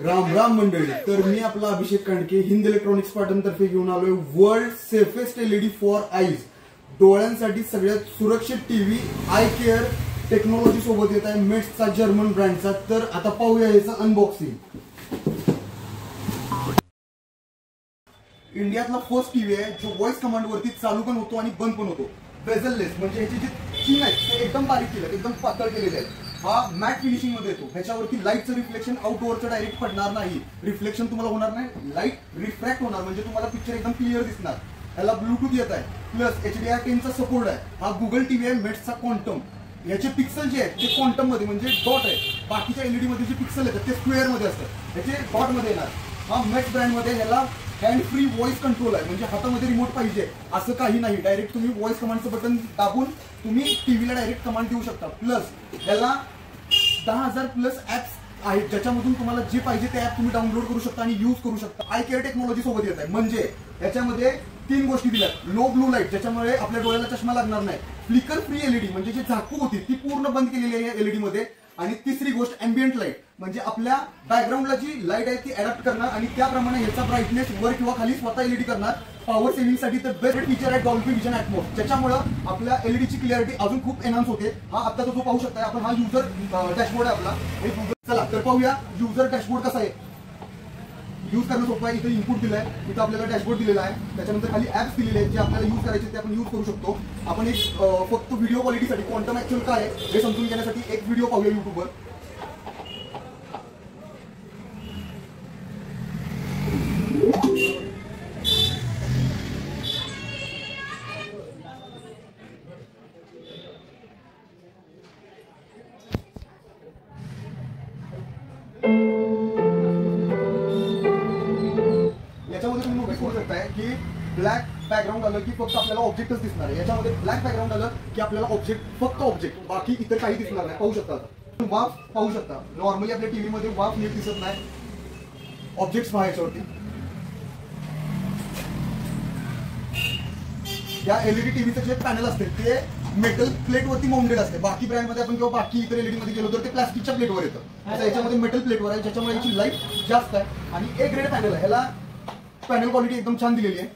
राम राम मंडळी, तर मी आपला अभिषेक कांडके हिंद इलेक्ट्रॉनिक्स पाटणतर्फे घेऊन आलोय world safest LED for eyes. डोळ्यांसाठी सगळ्यात सुरक्षित टीव्ही आय केअर टेक्नॉलॉजी सोबत येत आहे, मेट्सचा जर्मन ब्रँडचा. तर आता पाहूया याचं अनबॉक्सिंग. इंडियातला फर्स्ट टीव्ही आहे जो व्हॉइस कमांड वरती चालू पण होतो आणि बंद पण होतो. बेझललेस म्हणजे ह्याची जी चीन आहे ते एकदम बारीक केलं, एकदम पातळ केलेले आहे. हा मॅट फिनिशिंग मध्ये येतो. ह्याच्यावरती लाईटचं रिफ्लेक्शन आउटडोअरचं डायरेक्ट पडणार नाही. रिफ्लेक्शन तुम्हाला होणार नाही, लाईट रिफ्रॅक्ट होणार म्हणजे तुम्हाला पिक्चर एकदम क्लिअर दिसणार. ह्याला ब्लूटूथ येत आहे, प्लस HDR10चा सपोर्ट आहे. हा गुगल टीव्ही आहे मेट्सचा क्वांटम. याचे पिक्सल जे आहेत ते क्वांटम मध्ये म्हणजे डॉट आहे. बाकीच्या एलईडी मध्ये जे पिक्सल येतात ते स्क्वेअर मध्ये असतात, याचे डॉट मध्ये येणार. हा मेट्स ब्रँड मध्ये ह्याला हँड फ्री व्हॉइस कंट्रोल आहे, म्हणजे हातामध्ये रिमोट पाहिजे असं काही नाही. डायरेक्ट तुम्ही व्हॉइस कमांडचं बटन दाबून तुम्ही टीव्हीला डायरेक्ट कमांड देऊ शकता. प्लस ह्याला 10,000 प्लस ऍप्स आहेत ज्याच्यामधून तुम्हाला जे पाहिजे ते ऍप तुम्ही डाउनलोड करू शकता आणि यूज करू शकता. आय केअर टेक्नॉलॉजी सोबत येत आहे, म्हणजे याच्यामध्ये 3 गोष्टी दिल्यात. लो ब्लू लाईट ज्याच्यामुळे आपल्या डोळ्याला चष्मा लागणार नाही. फ्लिकर फ्री एलईडी म्हणजे जी झाकू होती ती पूर्ण बंद केलेली आहे एलईडी मध्ये. आणि तिसरी गोष्ट अँबियंट लाईट म्हणजे आपल्या बॅकग्राऊंडला जी लाईट आहे ती अडॅप्ट करणार आणि त्याप्रमाणे ह्याचा ब्राईटनेस वर किंवा खाली स्वतः एलईडी करणार. पॉवर सेव्हिंग साठी तर बेस्ट फीचर आहे डॉल्बी विजन ॲटमॉस, ज्याच्यामुळे आपल्या एलईडीची क्लिअरिटी अजून खूप एनहान्स होते. हा आता जो पाहू शकता आपण, हा युजर डॅशबोर्ड आहे आपला. चला तर पाहूया युजर डॅशबोर्ड कसा आहे. यूज करणं सोपं आहे. इथे इनपुट दिलाय, इथं आपल्याला डॅशबोर्ड दिलेला आहे. त्याच्यानंतर खाली ऍप्स दिलेले आहेत जे आपल्याला यूज करायचे ते आपण यूज करू शकतो. आपण एक फक्त व्हिडिओ क्वालिटीसाठी क्वांटम ऍक्च्युअल काय आहे हे समजून घेण्यासाठी एक व्हिडिओ पाहूया युट्यूबवर. याच्यामध्ये तुम्ही नोटीस करू शकताय की ब्लॅक बॅकग्राऊंड आलं की फक्त आपल्याला ऑब्जेक्टच दिसणार आहे. याच्यामध्ये ब्लॅक बॅकग्राऊंड आलं की आपल्याला फक्त ऑब्जेक्ट, बाकी इतर काही दिसणार नाही. पाहू शकता आता वाफ पाहू शकता. नॉर्मली आपल्या टीव्ही मध्ये वाफ नीट दिसत नाही, ऑब्जेक्ट्स पहा याच्यावरती. या एलईडी टीव्हीचं जे पॅनल असते ते मेटल प्लेट वरती माउंटेड असते. बाकी ब्रँड मध्ये आपण किंवा बाकी इतर एलईडी मध्ये गेलो तर ते प्लास्टिकच्या प्लेटवर येतं. याच्यामध्ये मेटल प्लेटवर आहे ज्याच्यामुळे याची लाईट जास्त आहे आणि A ग्रेड पॅनल आहे. ह्याला पॅनल क्वालिटी एकदम छान दिलेली आहे.